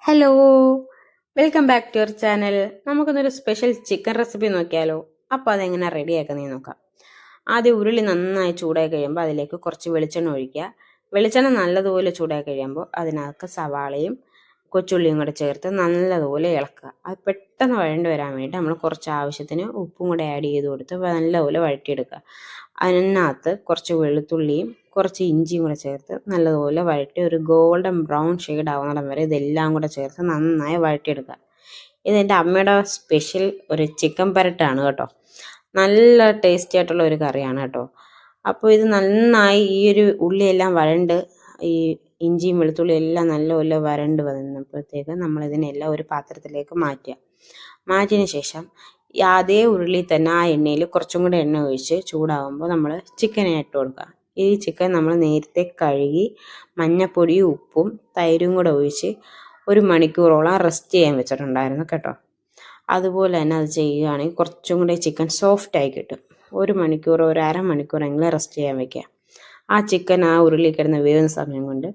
Hello, welcome back to your channel. നമുക്കൊന്നൊരു special chicken recipe നോക്കിയാലോ? അപ്പോൾ അതെങ്ങനെ റെഡിയാക്കുന്നതെന്ന് നോക്കാം. ആദ്യം ഉരുളി നന്നായി ചൂടായി കഴിയുമ്പോൾ അതിലേക്ക് കുറച്ച് വെളിച്ചെണ്ണ ഒഴിക്കുക. വെളിച്ചെണ്ണ നല്ലതുപോലെ ചൂടായി കഴിയുമ്പോൾ അതിനകത്ത് സവാളയും കൊച്ചുള്ളിയും കൂടെ ചേർത്ത് നല്ലതുപോലെ ഇളക്കുക. അത് പെട്ടെന്ന് വഴണ്ട് വരാൻ വേണ്ടി നമ്മൾ കുറച്ച് ആവശ്യത്തിന് ഉപ്പും കൂടെ ആഡ് ചെയ്ത് കൊടുത്ത് നല്ലതുപോലെ വഴറ്റിയെടുക്കുക. അതിനകത്ത് കുറച്ച് വെളുത്തുള്ളിയും കുറച്ച് ഇഞ്ചിയും കൂടെ ചേർത്ത് നല്ലതുപോലെ വഴറ്റി ഒരു ഗോൾഡൻ ബ്രൗൺ ഷെയ്ഡ് ആവുന്നിടം വരെ ഇതെല്ലാം കൂടെ ചേർത്ത് നന്നായി വഴറ്റിയെടുക്കുക. ഇതെൻ്റെ അമ്മയുടെ സ്പെഷ്യൽ ഒരു ചിക്കൻ പരട്ടാണ് കേട്ടോ. നല്ല ടേസ്റ്റി ആയിട്ടുള്ള ഒരു കറിയാണ് കേട്ടോ. അപ്പോൾ ഇത് നന്നായി ഈ ഒരു ഉള്ളിയെല്ലാം വഴണ്ട് ഈ ഇഞ്ചിയും വെളുത്തുള്ളിയും എല്ലാം നല്ലപോലെ വരണ്ട് വന്നപ്പോഴത്തേക്ക് നമ്മളിതിനെല്ലാം ഒരു പാത്രത്തിലേക്ക് മാറ്റിയതിന് ശേഷം അതേ ഉരുളി തന്നെ ആ എണ്ണയിൽ കുറച്ചും കൂടെ എണ്ണ ഒഴിച്ച് ചൂടാകുമ്പോൾ നമ്മൾ ചിക്കനെ ഇട്ട് കൊടുക്കുക. ഈ ചിക്കൻ നമ്മൾ നേരത്തെ കഴുകി മഞ്ഞപ്പൊടിയും ഉപ്പും തൈരും കൂടെ ഒഴിച്ച് 1 മണിക്കൂറോളം റെസ്റ്റ് ചെയ്യാൻ വെച്ചിട്ടുണ്ടായിരുന്നു കേട്ടോ. അതുപോലെ തന്നെ അത് ചെയ്യുകയാണെങ്കിൽ കുറച്ചും കൂടെ ചിക്കൻ സോഫ്റ്റായി കിട്ടും. 1 മണിക്കൂർ ഒരു അരമണിക്കൂറെങ്കിലും റെസ്റ്റ് ചെയ്യാൻ വയ്ക്കുക. ആ ചിക്കൻ ആ ഉരുളി കിടന്ന് വേവുന്ന സമയം കൊണ്ട്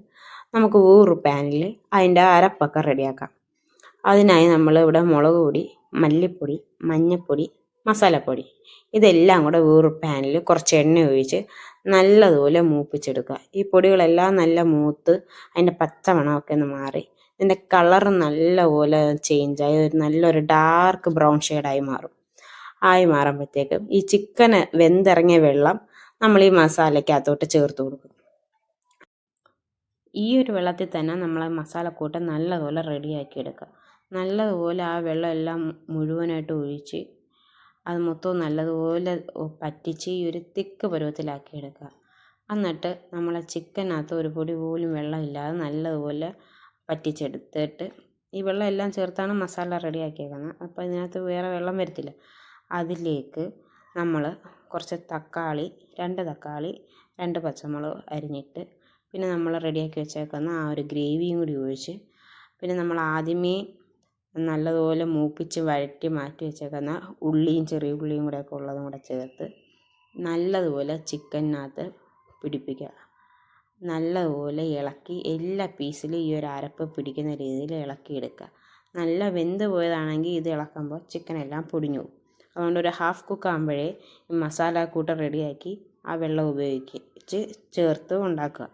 നമുക്ക് വേറൊരു പാനിൽ അതിൻ്റെ അരപ്പൊക്കെ റെഡിയാക്കാം. അതിനായി നമ്മൾ ഇവിടെ മുളക് പൊടി, മല്ലിപ്പൊടി, മഞ്ഞൾപ്പൊടി, മസാലപ്പൊടി ഇതെല്ലാം കൂടെ വേറൊരു പാനിൽ കുറച്ച് എണ്ണ ഒഴിച്ച് നല്ലതുപോലെ മൂപ്പിച്ചെടുക്കുക. ഈ പൊടികളെല്ലാം നല്ല മൂത്ത് അതിൻ്റെ പച്ചമണമൊക്കെ ഒന്ന് മാറി ഇതിൻ്റെ കളർ നല്ലപോലെ ചേഞ്ചായി നല്ലൊരു ഡാർക്ക് ബ്രൗൺ ഷെയ്ഡായി മാറുമ്പോഴത്തേക്കും ഈ ചിക്കന് വെന്തിറങ്ങിയ വെള്ളം നമ്മൾ ഈ മസാലയ്ക്കകത്തോട്ട് ചേർത്ത് കൊടുക്കും. ഈ ഒരു വെള്ളത്തിൽ തന്നെ നമ്മൾ മസാലക്കൂട്ട് നല്ലതുപോലെ റെഡിയാക്കി എടുക്കുക. നല്ലതുപോലെ ആ വെള്ളം എല്ലാം മുഴുവനായിട്ട് ഒഴിച്ച് അത് മൊത്തവും നല്ലതുപോലെ പറ്റിച്ച് ഈ ഒരു തിക്ക് പരുവത്തിലാക്കി എടുക്കുക. എന്നിട്ട് നമ്മൾ ചിക്കനകത്ത് ഒരു പൊടി പോലും വെള്ളമില്ലാതെ നല്ലതുപോലെ പറ്റിച്ചെടുത്തിട്ട് ഈ വെള്ളം എല്ലാം ചേർത്താണ് മസാല റെഡിയാക്കിയേക്കുന്നത്. അപ്പോൾ ഇതിനകത്ത് വേറെ വെള്ളം വരത്തില്ല. അതിലേക്ക് നമ്മൾ കുറച്ച് തക്കാളി, 2 തക്കാളി, 2 പച്ചമുളക് അരിഞ്ഞിട്ട് പിന്നെ നമ്മൾ റെഡിയാക്കി വെച്ചേക്കുന്ന ആ ഒരു ഗ്രേവിയും കൂടി ഒഴിച്ച് പിന്നെ നമ്മൾ ആദ്യമേ നല്ലതുപോലെ മൂപ്പിച്ച് വഴറ്റി മാറ്റി വെച്ചേക്കുന്ന ഉള്ളിയും ചെറിയ ഉള്ളിയും കൂടെയൊക്കെ ഉള്ളതും കൂടെ ചേർത്ത് നല്ലതുപോലെ ചിക്കനകത്ത് പിടിപ്പിക്കുക. നല്ലതുപോലെ ഇളക്കി എല്ലാ പീസിലും ഈ ഒരു അരപ്പ് പിടിക്കുന്ന രീതിയിൽ ഇളക്കിയെടുക്കുക. നല്ല വെന്ത് പോയതാണെങ്കിൽ ഇത് ഇളക്കുമ്പോൾ ചിക്കനെല്ലാം പൊടിഞ്ഞു പോകും. അതുകൊണ്ട് ഒരു ഹാഫ് കുക്ക് ആകുമ്പോഴേ മസാല കൂട്ട് റെഡിയാക്കി ആ വെള്ളം ഉപയോഗിച്ച് ചേർത്ത് ഉണ്ടാക്കുക.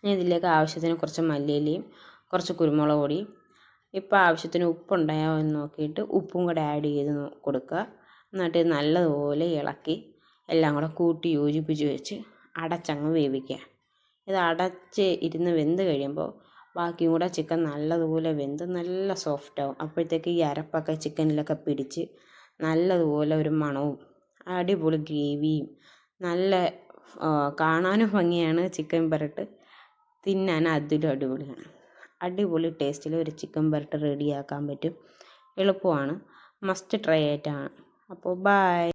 ഇനി ഇതിലേക്ക് ആവശ്യത്തിന് കുറച്ച് മല്ലിയിലയും കുറച്ച് കുരുമുളക് പൊടിയും ഇപ്പോൾ ആവശ്യത്തിന് ഉപ്പുണ്ടായോ എന്ന് നോക്കിയിട്ട് ഉപ്പും കൂടെ ആഡ് ചെയ്ത് കൊടുക്കുക. എന്നിട്ട് നല്ലതുപോലെ ഇളക്കി എല്ലാം കൂടെ കൂട്ടി യോജിപ്പിച്ച് വെച്ച് അടച്ചങ്ങ് വേവിക്കുക. ഇത് അടച്ച് ഇരുന്ന് വെന്ത് കഴിയുമ്പോൾ ബാക്കിയും കൂടെ ചിക്കൻ നല്ലതുപോലെ വെന്ത് നല്ല സോഫ്റ്റാവും. അപ്പോഴത്തേക്ക് ഈ അരപ്പൊക്കെ ചിക്കനിലൊക്കെ പിടിച്ച് നല്ലതുപോലെ ഒരു മണവും അടിപൊളി ഗ്രേവിയും നല്ല കാണാനും ഭംഗിയാണ് ചിക്കൻ പരട്ട്, തിന്നാൻ അതിലും അടിപൊളിയാണ്. അടിപൊളി ടേസ്റ്റിൽ ഒരു ചിക്കൻ പരട്ട് റെഡിയാക്കാൻ പറ്റും. എളുപ്പമാണ്. മസ്റ്റ് ട്രൈ ആയിട്ടാണ്. അപ്പോൾ ബൈ.